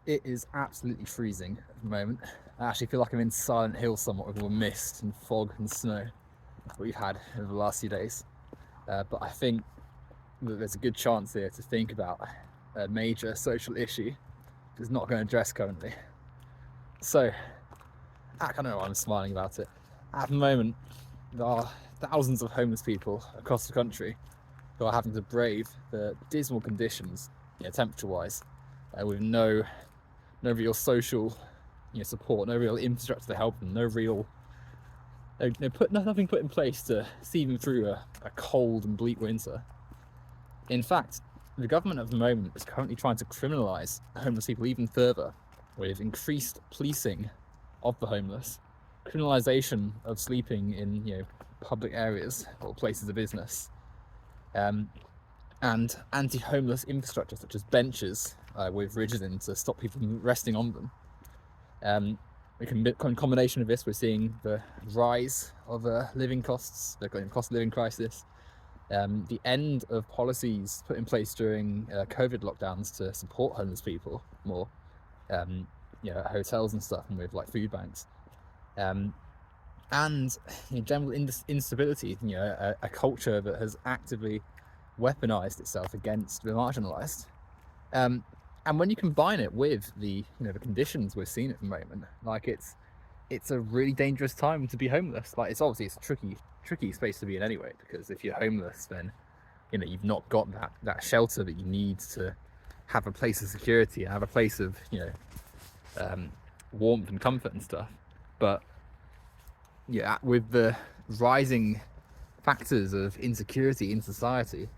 It is absolutely freezing at the moment. I actually feel like I'm in Silent Hill somewhat with all the mist and fog and snow that we've had over the last few days. But I think that there's a good chance here to think about a major social issue that's not going to address currently. So, I don't know why I'm smiling about it. At the moment, there are thousands of homeless people across the country who are having to brave the dismal conditions, temperature-wise, with no real social, support, no real infrastructure to help them, nothing put in place to see them through a cold and bleak winter. In fact, the government at the moment is currently trying to criminalise homeless people even further, with increased policing of the homeless, criminalisation of sleeping in public areas or places of business, and anti-homeless infrastructure such as benches with ridges in to stop people from resting on them. In combination of this, we're seeing the rise of living costs, the cost of living crisis, the end of policies put in place during COVID lockdowns to support homeless people more, at hotels and stuff, and with like food banks, and general instability. A culture that has actively weaponized itself against the marginalized. And when you combine it with the conditions we're seeing at the moment, like it's a really dangerous time to be homeless. Like it's a tricky space to be in anyway, because if you're homeless, then you've not got that shelter that you need to have a place of security and have a place of warmth and comfort and stuff. But with the rising factors of insecurity in society,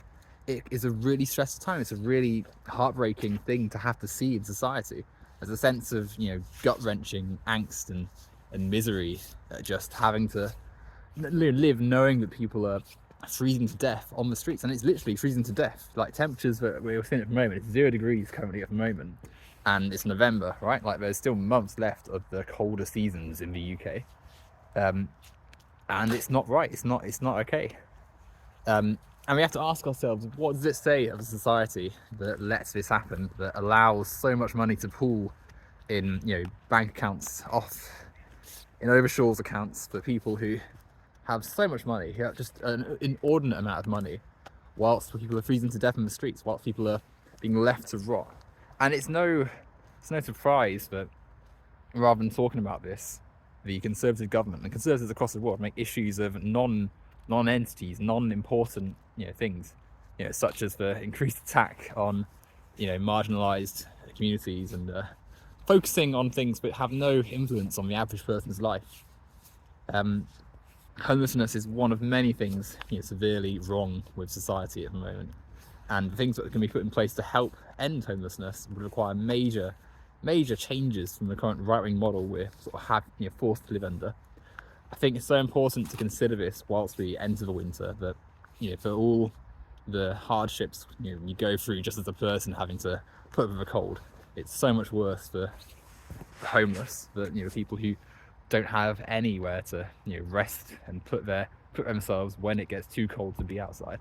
it is a really stressful time. It's a really heartbreaking thing to have to see in society. There's a sense of gut-wrenching angst and misery, just having to live knowing that people are freezing to death on the streets, and it's literally freezing to death. Like temperatures that we're seeing at the moment, it's 0 degrees currently at the moment, and it's November, right? Like there's still months left of the colder seasons in the UK, and it's not right. It's not okay. And we have to ask ourselves, what does it say of a society that lets this happen, that allows so much money to pool in bank accounts, off in overshaw's accounts for people who have so much money, just an inordinate amount of money, whilst people are freezing to death in the streets, whilst people are being left to rot. And it's no surprise that rather than talking about this, the Conservative government and Conservatives across the world make issues of non-entities, non-important things, such as the increased attack on marginalized communities and focusing on things that have no influence on the average person's life. Homelessness is one of many things severely wrong with society at the moment, and the things that can be put in place to help end homelessness would require major changes from the current right-wing model we're forced to live under. I think it's so important to consider this whilst we enter the winter, that for all the hardships you go through just as a person having to put up with the cold, it's so much worse for the homeless, that people who don't have anywhere to rest and put themselves when it gets too cold to be outside.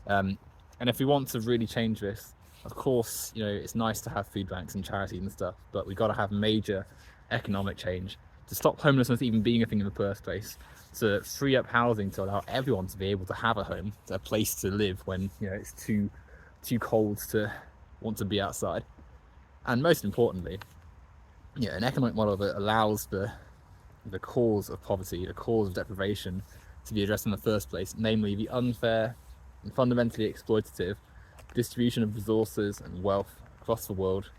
And if we want to really change this, of course it's nice to have food banks and charities and stuff, but we've got to have major economic change to stop homelessness even being a thing in the first place, to free up housing to allow everyone to be able to have a home, a place to live when it's too cold to want to be outside. And most importantly, an economic model that allows the cause of poverty, the cause of deprivation, to be addressed in the first place, namely the unfair and fundamentally exploitative distribution of resources and wealth across the world,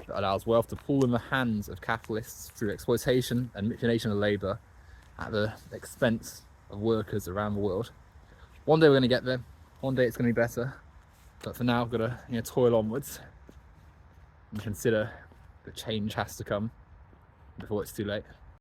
that allows wealth to pool in the hands of capitalists through exploitation and manipulation of labour at the expense of workers around the world. One day we're going to get there. One day it's going to be better. But for now, we've got to toil onwards and consider that change has to come before it's too late.